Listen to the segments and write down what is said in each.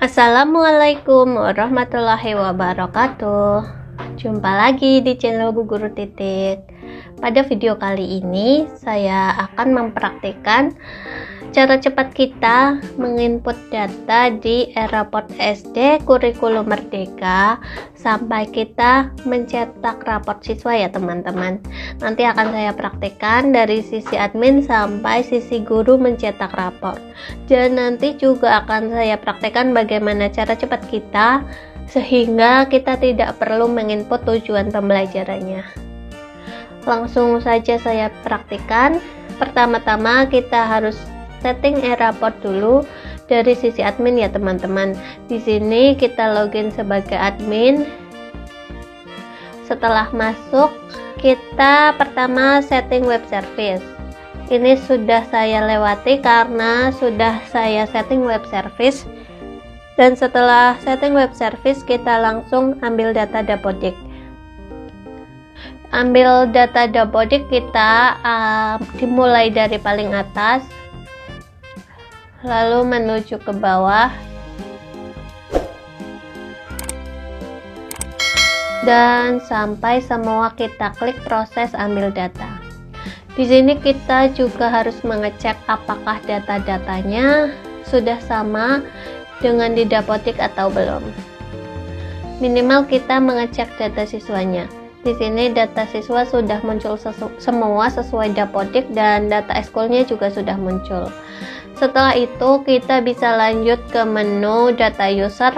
Assalamualaikum warahmatullahi wabarakatuh. Jumpa lagi di channel Bu Guru Titik. Pada video kali ini saya akan mempraktikkan cara cepat kita menginput data di raport SD kurikulum Merdeka sampai kita mencetak raport siswa ya teman-teman. Nanti akan saya praktikkan dari sisi admin sampai sisi guru mencetak raport. Dan nanti juga akan saya praktikkan bagaimana cara cepat kita sehingga kita tidak perlu menginput tujuan pembelajarannya. Langsung saja saya praktikkan. Pertama-tama kita harus setting e-raport dulu dari sisi admin ya teman-teman. Di sini kita login sebagai admin. Setelah masuk, kita pertama setting web service. Ini sudah saya lewati karena sudah saya setting web service. Dan setelah setting web service, kita langsung ambil data Dapodik. Ambil data Dapodik kita dimulai dari paling atas, lalu menuju ke bawah, dan sampai semua kita klik proses ambil data. Di sini kita juga harus mengecek apakah data-datanya sudah sama dengan di Dapodik atau belum. Minimal kita mengecek data siswanya. Di sini data siswa sudah muncul semua sesuai Dapodik dan data ekskulnya juga sudah muncul. Setelah itu kita bisa lanjut ke menu data user,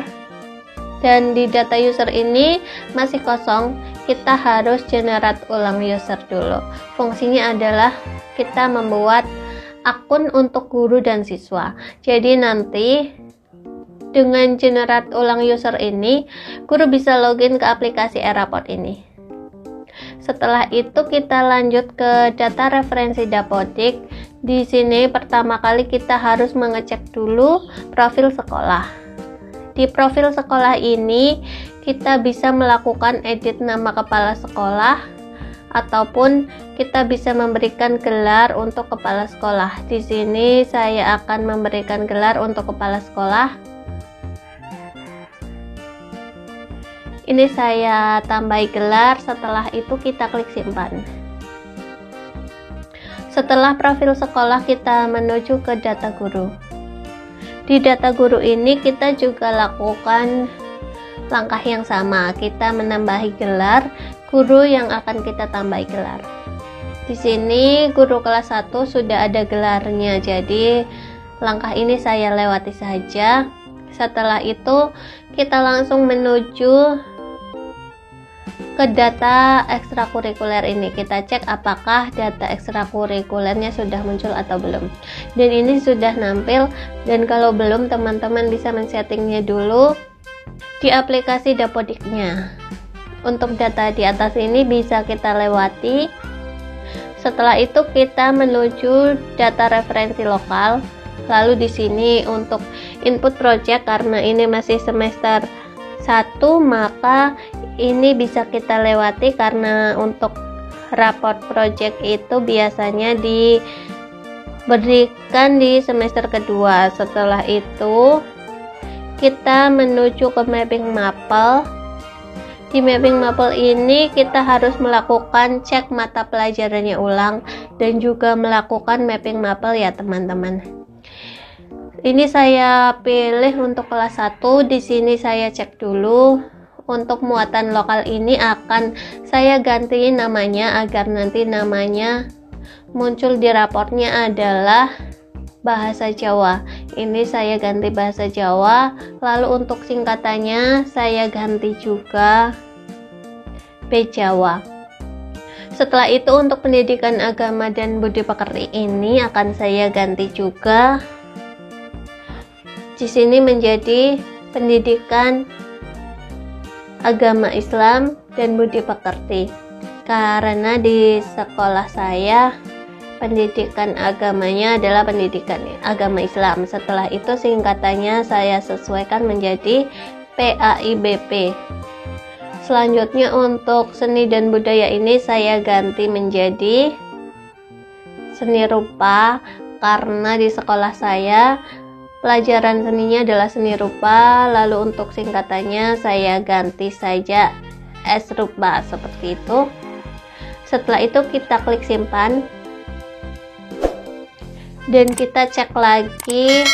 dan di data user ini masih kosong, kita harus generate ulang user dulu. Fungsinya adalah kita membuat akun untuk guru dan siswa. Jadi nanti dengan generate ulang user ini, guru bisa login ke aplikasi e-raport ini. Setelah itu kita lanjut ke data referensi Dapodik. Di sini pertama kali kita harus mengecek dulu profil sekolah. Di profil sekolah ini kita bisa melakukan edit nama kepala sekolah ataupun kita bisa memberikan gelar untuk kepala sekolah. Di sini saya akan memberikan gelar untuk kepala sekolah. Ini saya tambahi gelar, setelah itu kita klik simpan. Setelah profil sekolah kita menuju ke data guru. Di data guru ini kita juga lakukan langkah yang sama, kita menambahi gelar guru yang akan kita tambahi gelar. Di sini guru kelas 1 sudah ada gelarnya, jadi langkah ini saya lewati saja. Setelah itu kita langsung menuju ke data ekstrakurikuler ini. Kita cek apakah data ekstrakurikulernya sudah muncul atau belum. Dan ini sudah nampil, dan kalau belum teman-teman bisa men-settingnya dulu di aplikasi Dapodiknya. Untuk data di atas ini bisa kita lewati. Setelah itu kita menuju data referensi lokal. Lalu di sini untuk input project, karena ini masih semester 1, maka ini bisa kita lewati karena untuk raport project itu biasanya diberikan di semester kedua. Setelah itu kita menuju ke mapping mapel. Di mapping mapel ini kita harus melakukan cek mata pelajarannya ulang dan juga melakukan mapping mapel ya teman-teman. Ini saya pilih untuk kelas 1. Di sini saya cek dulu. Untuk muatan lokal ini akan saya ganti namanya agar nanti namanya muncul di raportnya adalah bahasa Jawa. Ini saya ganti bahasa Jawa. Lalu untuk singkatannya saya ganti juga B-Jawa. Setelah itu untuk pendidikan agama dan budi pekerti ini akan saya ganti juga. Di sini menjadi pendidikan agama Islam dan budi pekerti, karena di sekolah saya pendidikan agamanya adalah pendidikan agama Islam. Setelah itu singkatannya saya sesuaikan menjadi PAIBP. Selanjutnya untuk seni dan budaya ini saya ganti menjadi seni rupa, karena di sekolah saya pelajaran seninya adalah seni rupa, lalu untuk singkatannya saya ganti saja S-Rupa seperti itu. Setelah itu kita klik simpan dan kita cek lagi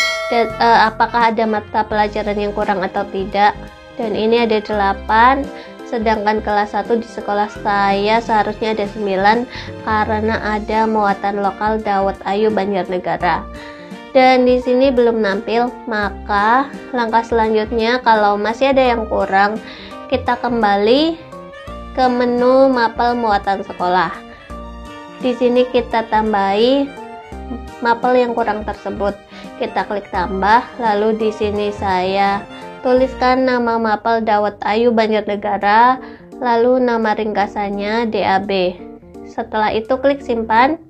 apakah ada mata pelajaran yang kurang atau tidak. Dan ini ada 8, sedangkan kelas 1 di sekolah saya seharusnya ada 9 karena ada muatan lokal Dawet Ayu Banjarnegara. Dan di sini belum nampil, maka langkah selanjutnya kalau masih ada yang kurang, kita kembali ke menu mapel muatan sekolah. Di sini kita tambahi mapel yang kurang tersebut. Kita klik tambah, lalu di sini saya tuliskan nama mapel Dawet Ayu Banjarnegara, lalu nama ringkasannya DAB. Setelah itu klik simpan.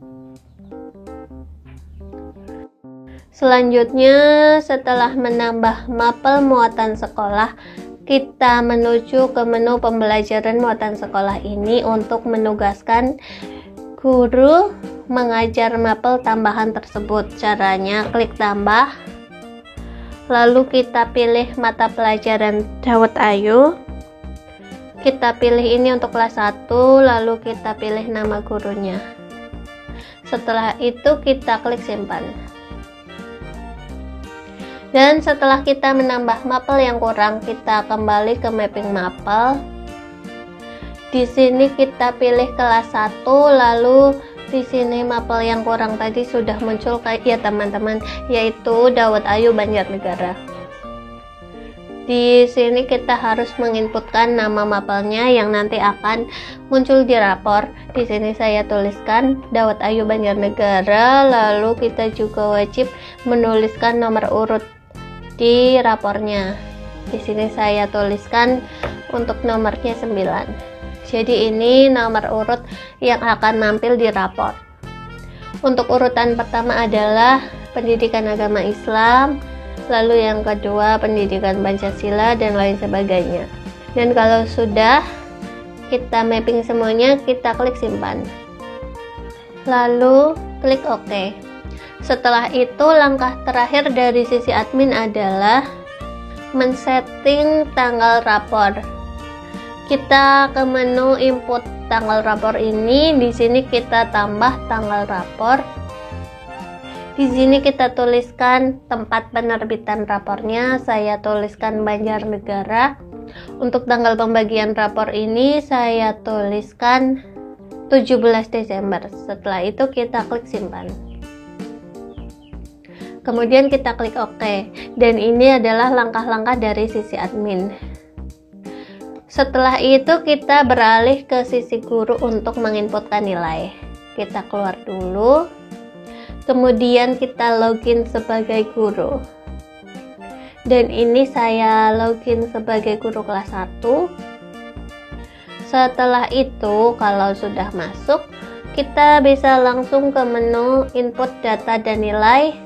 Selanjutnya, setelah menambah mapel muatan sekolah, kita menuju ke menu pembelajaran muatan sekolah ini untuk menugaskan guru mengajar mapel tambahan tersebut. Caranya klik tambah, lalu kita pilih mata pelajaran Dawet Ayu, kita pilih ini untuk kelas 1, lalu kita pilih nama gurunya. Setelah itu kita klik simpan. Dan setelah kita menambah mapel yang kurang, kita kembali ke mapping mapel. Di sini kita pilih kelas 1, lalu di sini mapel yang kurang tadi sudah muncul ya teman-teman, yaitu Dawet Ayu Banjarnegara. Di sini kita harus menginputkan nama mapelnya yang nanti akan muncul di rapor. Di sini saya tuliskan Dawet Ayu Banjarnegara, lalu kita juga wajib menuliskan nomor urut di rapornya. Di sini saya tuliskan untuk nomornya 9. Jadi ini nomor urut yang akan nampil di rapor. Untuk urutan pertama adalah pendidikan agama Islam, lalu yang kedua pendidikan Pancasila dan lain sebagainya. Dan kalau sudah kita mapping semuanya, kita klik simpan. Lalu klik OK. Setelah itu langkah terakhir dari sisi admin adalah men-setting tanggal rapor. Kita ke menu input tanggal rapor ini. Di sini kita tambah tanggal rapor. Di sini kita tuliskan tempat penerbitan rapornya. Saya tuliskan Banjarnegara. Untuk tanggal pembagian rapor ini saya tuliskan 17 Desember. Setelah itu kita klik simpan. Kemudian kita klik OK. Dan ini adalah langkah-langkah dari sisi admin. Setelah itu kita beralih ke sisi guru untuk menginputkan nilai. Kita keluar dulu, kemudian kita login sebagai guru. Dan ini saya login sebagai guru kelas 1. Setelah itu kalau sudah masuk, kita bisa langsung ke menu input data dan nilai.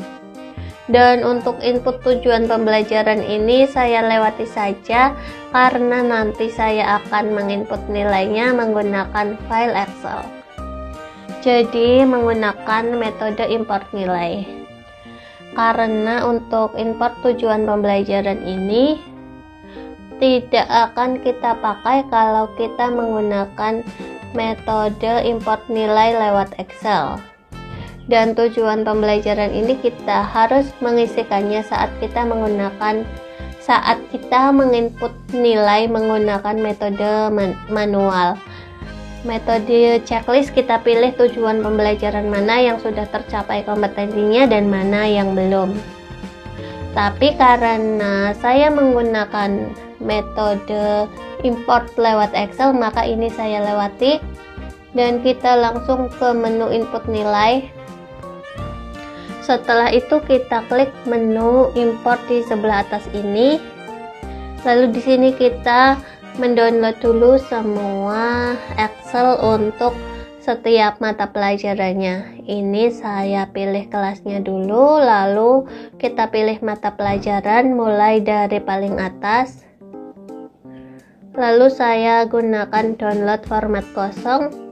Dan untuk input tujuan pembelajaran ini saya lewati saja karena nanti saya akan menginput nilainya menggunakan file Excel. Jadi menggunakan metode import nilai. Karena untuk import tujuan pembelajaran ini tidak akan kita pakai kalau kita menggunakan metode import nilai lewat Excel. Dan tujuan pembelajaran ini kita harus mengisikannya saat kita menginput nilai menggunakan metode manual. Metode checklist kita pilih tujuan pembelajaran mana yang sudah tercapai kompetensinya dan mana yang belum. Tapi karena saya menggunakan metode import lewat Excel, maka ini saya lewati dan kita langsung ke menu input nilai. Setelah itu kita klik menu import di sebelah atas ini. Lalu di sini kita mendownload dulu semua Excel untuk setiap mata pelajarannya. Ini saya pilih kelasnya dulu, lalu kita pilih mata pelajaran mulai dari paling atas. Lalu saya gunakan download format kosong.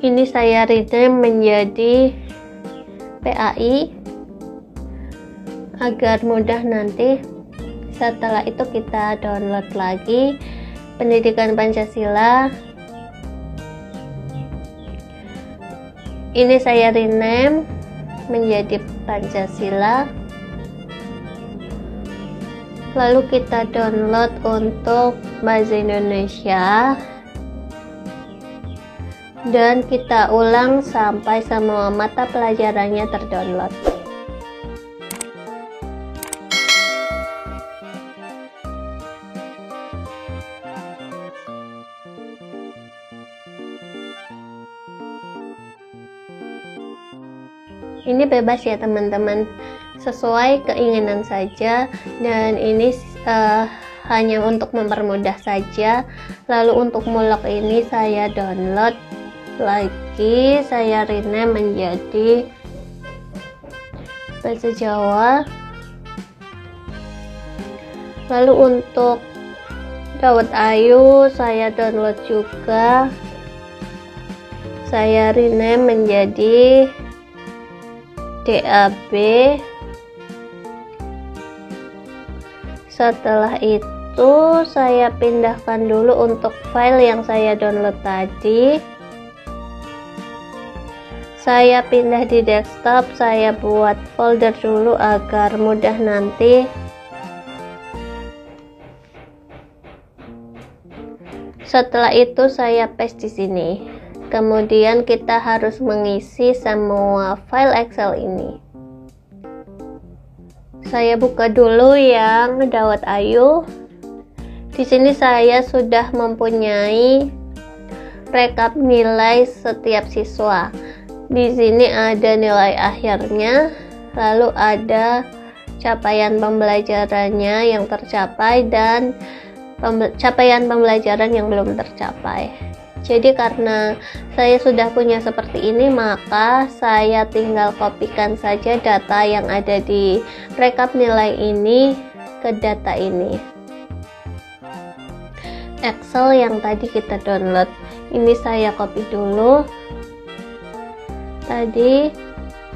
Ini saya rename menjadi PAI. agar mudah nanti setelah itu kita download lagi Pendidikan Pancasila. Ini saya rename menjadi Pancasila, lalu kita download untuk bahasa Indonesia dan kita ulang sampai semua mata pelajarannya terdownload. Ini bebas ya teman-teman, sesuai keinginan saja, dan ini hanya untuk mempermudah saja. Lalu untuk mulok ini saya download lagi, saya rename menjadi bahasa Jawa. Lalu untuk Dawet Ayu saya download juga, saya rename menjadi DAB. Setelah itu saya pindahkan dulu untuk file yang saya download tadi. Saya pindah di desktop, saya buat folder dulu agar mudah nanti. Setelah itu saya paste di sini. Kemudian kita harus mengisi semua file Excel ini. Saya buka dulu yang Dawet Ayu. Di sini saya sudah mempunyai rekap nilai setiap siswa. Di sini ada nilai akhirnya, lalu ada capaian pembelajarannya yang tercapai dan capaian pembelajaran yang belum tercapai. Jadi karena saya sudah punya seperti ini, maka saya tinggal kopikan saja data yang ada di rekap nilai ini ke data ini. Excel yang tadi kita download, ini saya copy dulu. Tadi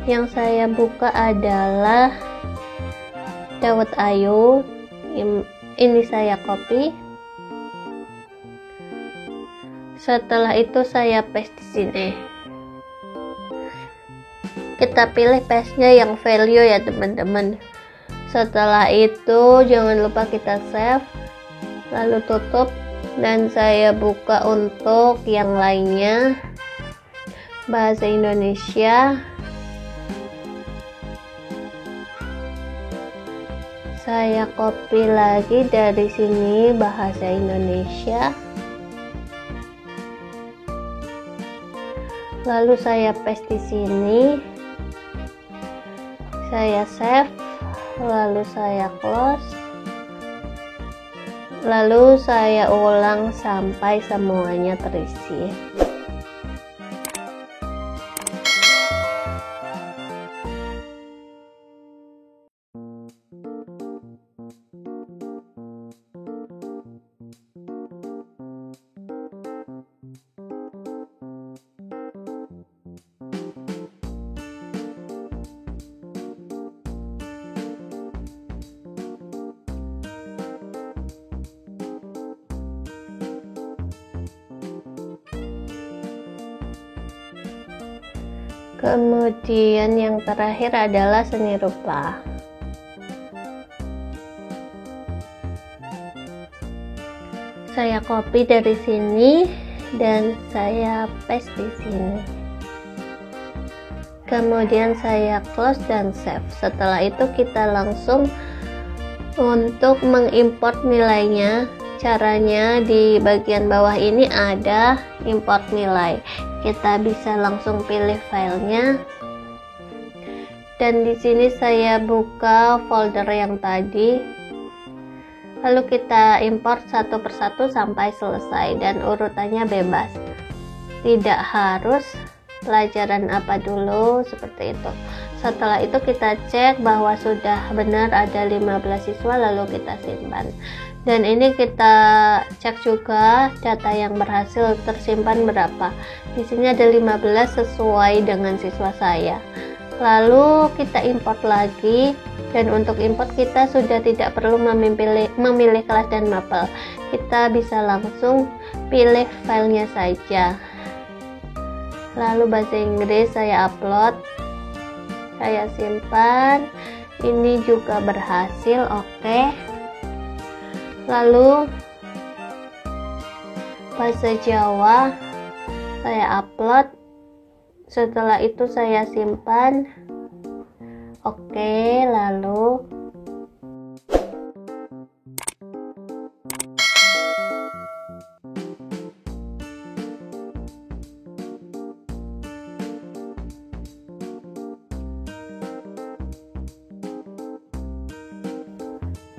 yang saya buka adalah Dawet Ayu, ini saya copy. Setelah itu saya paste di sini. Kita pilih paste-nya yang value ya teman-teman. Setelah itu jangan lupa kita save, lalu tutup, dan saya buka untuk yang lainnya. Bahasa Indonesia. Saya copy lagi dari sini bahasa Indonesia. Lalu saya paste di sini, saya save, lalu saya close, lalu saya ulang sampai semuanya terisi. Kemudian yang terakhir adalah seni rupa. Saya copy dari sini dan saya paste di sini. Kemudian saya close dan save. Setelah itu kita langsung untuk mengimport nilainya. Caranya di bagian bawah ini ada import nilai. Kita bisa langsung pilih filenya. Dan di sini saya buka folder yang tadi. Lalu kita import satu persatu sampai selesai dan urutannya bebas. Tidak harus pelajaran apa dulu, seperti itu. Setelah itu kita cek bahwa sudah benar ada 15 siswa, lalu kita simpan. Dan ini kita cek juga data yang berhasil tersimpan berapa. Di sini ada 15 sesuai dengan siswa saya. Lalu kita import lagi Dan untuk import kita sudah tidak perlu memilih kelas dan mapel. Kita bisa langsung pilih filenya saja. Lalu bahasa Inggris saya upload, saya simpan. Ini juga berhasil, oke. Lalu bahasa Jawa saya upload, setelah itu saya simpan. Oke, lalu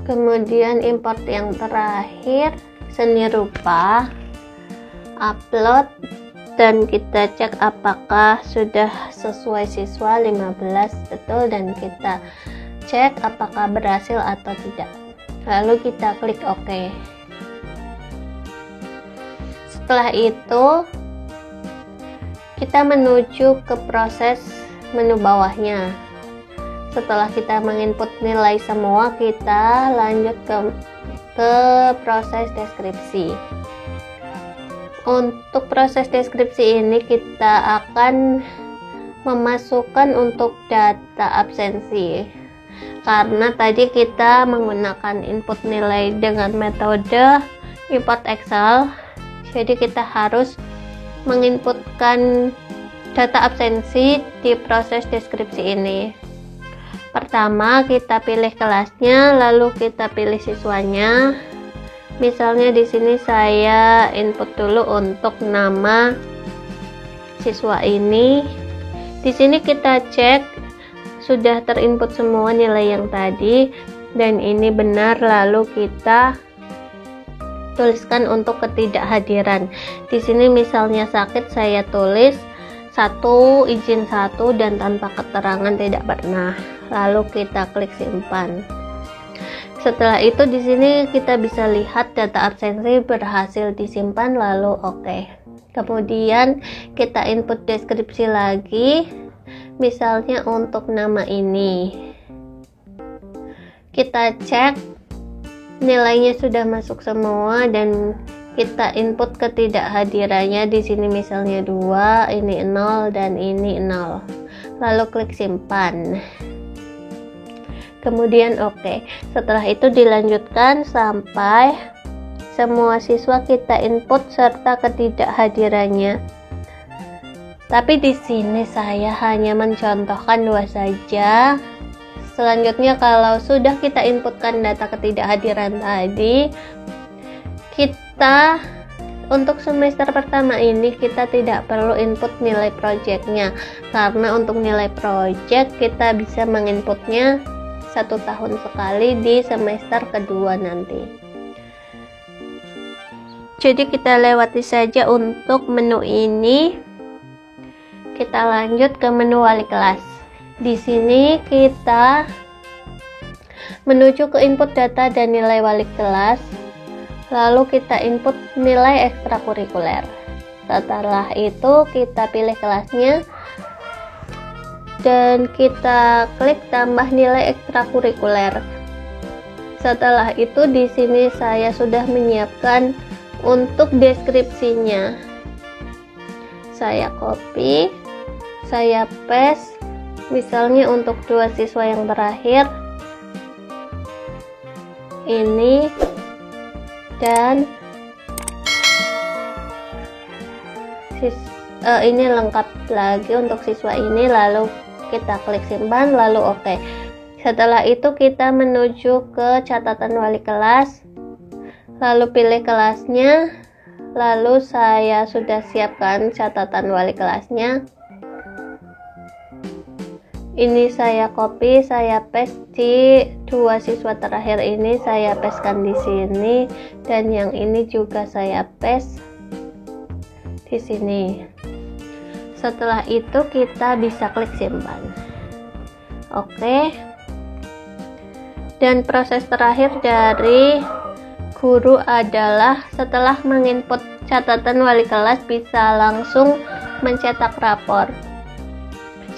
kemudian import yang terakhir, seni rupa, upload, dan kita cek apakah sudah sesuai siswa 15 betul, dan kita cek apakah berhasil atau tidak. Lalu kita klik OK. Setelah itu kita menuju ke proses menu bawahnya. Setelah kita menginput nilai semua, kita lanjut ke proses deskripsi. Untuk proses deskripsi ini kita akan memasukkan untuk data absensi, karena tadi kita menggunakan input nilai dengan metode import Excel, jadi kita harus menginputkan data absensi di proses deskripsi ini. Pertama kita pilih kelasnya, lalu kita pilih siswanya. Misalnya di sini saya input dulu untuk nama siswa ini. Di sini kita cek sudah terinput semua nilai yang tadi dan ini benar, lalu kita tuliskan untuk ketidakhadiran. Di sini misalnya sakit, saya tulis 1, izin 1, dan tanpa keterangan tidak pernah. Lalu kita klik simpan. Setelah itu di sini kita bisa lihat data absensi berhasil disimpan, lalu oke. Kemudian kita input deskripsi lagi, misalnya untuk nama ini. Kita cek nilainya sudah masuk semua dan kita input ketidakhadirannya. Di sini misalnya 2, ini 0 dan ini 0. Lalu klik simpan. Kemudian oke. Setelah itu dilanjutkan sampai semua siswa kita input serta ketidakhadirannya. Tapi di sini saya hanya mencontohkan 2 saja. Selanjutnya kalau sudah kita inputkan data ketidakhadiran tadi, kita untuk semester pertama ini kita tidak perlu input nilai projectnya, karena untuk nilai project kita bisa menginputnya 1 tahun sekali di semester kedua nanti. Jadi kita lewati saja untuk menu ini. Kita lanjut ke menu wali kelas. Di sini kita menuju ke input data dan nilai wali kelas. Lalu kita input nilai ekstrakurikuler. Setelah itu kita pilih kelasnya dan kita klik tambah nilai ekstrakurikuler. Setelah itu di sini saya sudah menyiapkan untuk deskripsinya. Saya copy, saya paste, misalnya untuk 2 siswa yang terakhir ini, dan ini lengkap lagi untuk siswa ini. Lalu kita klik simpan, lalu oke. Setelah itu kita menuju ke catatan wali kelas, lalu pilih kelasnya, lalu saya sudah siapkan catatan wali kelasnya. Ini saya copy, saya paste di 2 siswa terakhir ini, saya pastekan di sini, dan yang ini juga saya paste di sini. Setelah itu kita bisa klik simpan. Oke. Dan proses terakhir dari guru adalah setelah menginput catatan wali kelas bisa langsung mencetak rapor.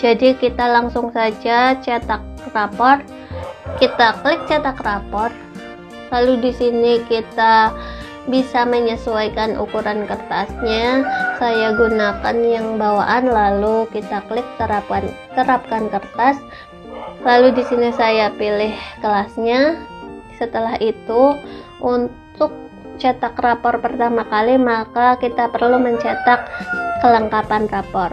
Jadi kita langsung saja cetak rapor. kita klik cetak rapor. Lalu di sini kita bisa menyesuaikan ukuran kertasnya. Saya gunakan yang bawaan, lalu kita klik terapkan kertas. Lalu di sini saya pilih kelasnya. Setelah itu, untuk cetak rapor pertama kali, maka kita perlu mencetak kelengkapan rapor.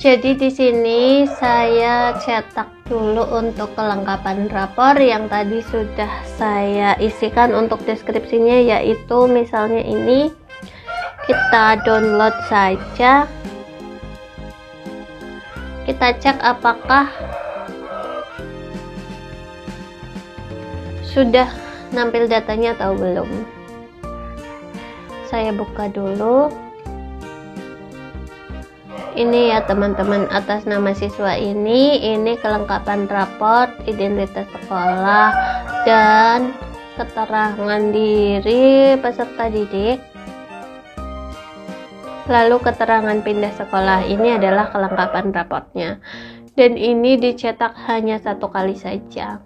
Jadi di sini saya cetak dulu untuk kelengkapan rapor yang tadi sudah saya isikan untuk deskripsinya, yaitu misalnya ini kita download saja. Kita cek apakah sudah nampil datanya atau belum. Saya buka dulu. Ini ya teman-teman, atas nama siswa ini kelengkapan raport, identitas sekolah, dan keterangan diri peserta didik. Lalu keterangan pindah sekolah, ini adalah kelengkapan raportnya. Dan ini dicetak hanya 1 kali saja.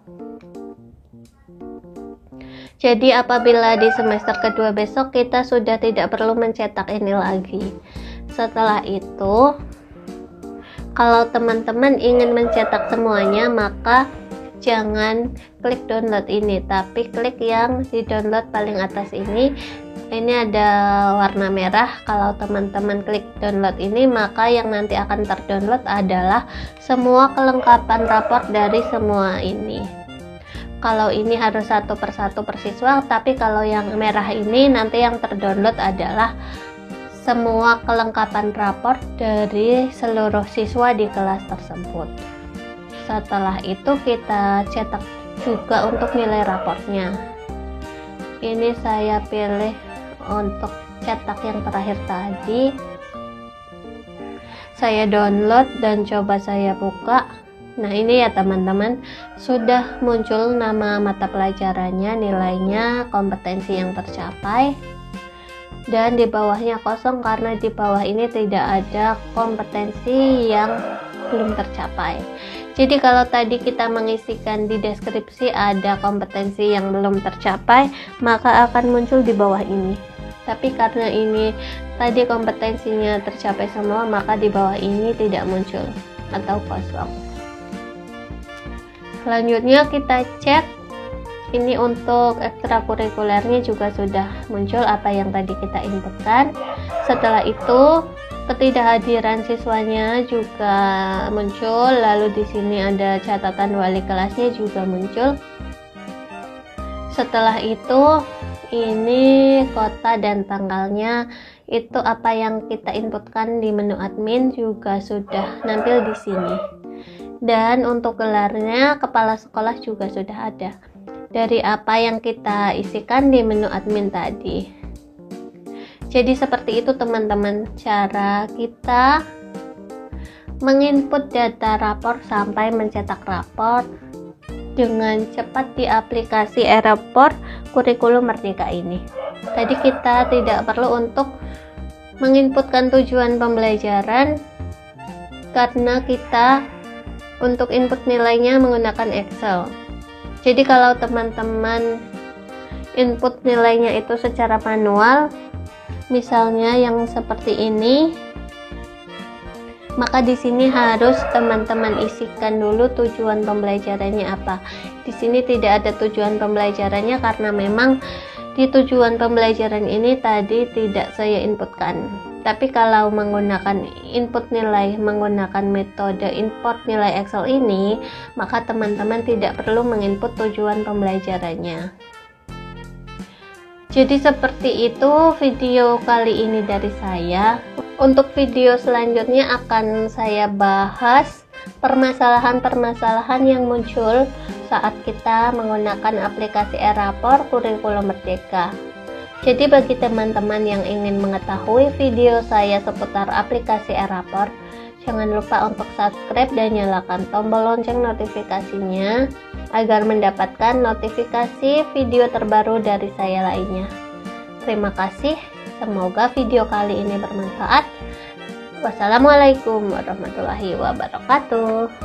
Jadi apabila di semester kedua besok kita sudah tidak perlu mencetak ini lagi. Setelah itu, kalau teman-teman ingin mencetak semuanya, maka jangan klik download ini, tapi klik yang di download paling atas ini. Ini ada warna merah. Kalau teman-teman klik download ini, maka yang nanti akan terdownload adalah semua kelengkapan rapor dari semua ini. Kalau ini harus satu persatu per siswa, tapi kalau yang merah ini nanti yang terdownload adalah semua kelengkapan rapor dari seluruh siswa di kelas tersebut. Setelah itu kita cetak juga untuk nilai raportnya. Ini saya pilih untuk cetak yang terakhir tadi. Saya download dan coba saya buka. Nah ini ya teman-teman, sudah muncul nama mata pelajarannya, nilainya, kompetensi yang tercapai, dan di bawahnya kosong karena di bawah ini tidak ada kompetensi yang belum tercapai. Jadi kalau tadi kita mengisikan di deskripsi ada kompetensi yang belum tercapai, maka akan muncul di bawah ini. Tapi karena ini tadi kompetensinya tercapai semua, maka di bawah ini tidak muncul atau kosong. Selanjutnya kita cek. Ini untuk ekstrakurikulernya juga sudah muncul apa yang tadi kita inputkan. Setelah itu ketidakhadiran siswanya juga muncul. Lalu di sini ada catatan wali kelasnya juga muncul. Setelah itu ini kota dan tanggalnya, itu apa yang kita inputkan di menu admin juga sudah nampil di sini. Dan untuk gelarnya kepala sekolah juga sudah ada dari apa yang kita isikan di menu admin tadi. Jadi seperti itu teman-teman cara kita menginput data rapor sampai mencetak rapor dengan cepat di aplikasi e-rapor kurikulum Merdeka ini. Tadi kita tidak perlu untuk menginputkan tujuan pembelajaran karena kita untuk input nilainya menggunakan Excel. Jadi kalau teman-teman input nilainya itu secara manual, misalnya yang seperti ini, maka di sini harus teman-teman isikan dulu tujuan pembelajarannya apa. Di sini tidak ada tujuan pembelajarannya karena memang di tujuan pembelajaran ini tadi tidak saya inputkan. Tapi kalau menggunakan input nilai menggunakan metode import nilai Excel ini, maka teman-teman tidak perlu menginput tujuan pembelajarannya. Jadi seperti itu video kali ini dari saya. Untuk video selanjutnya akan saya bahas permasalahan-permasalahan yang muncul saat kita menggunakan aplikasi e-rapor kurikulum Merdeka. Jadi bagi teman-teman yang ingin mengetahui video saya seputar aplikasi e-rapor, jangan lupa untuk subscribe dan nyalakan tombol lonceng notifikasinya agar mendapatkan notifikasi video terbaru dari saya lainnya. Terima kasih, semoga video kali ini bermanfaat. Wassalamualaikum warahmatullahi wabarakatuh.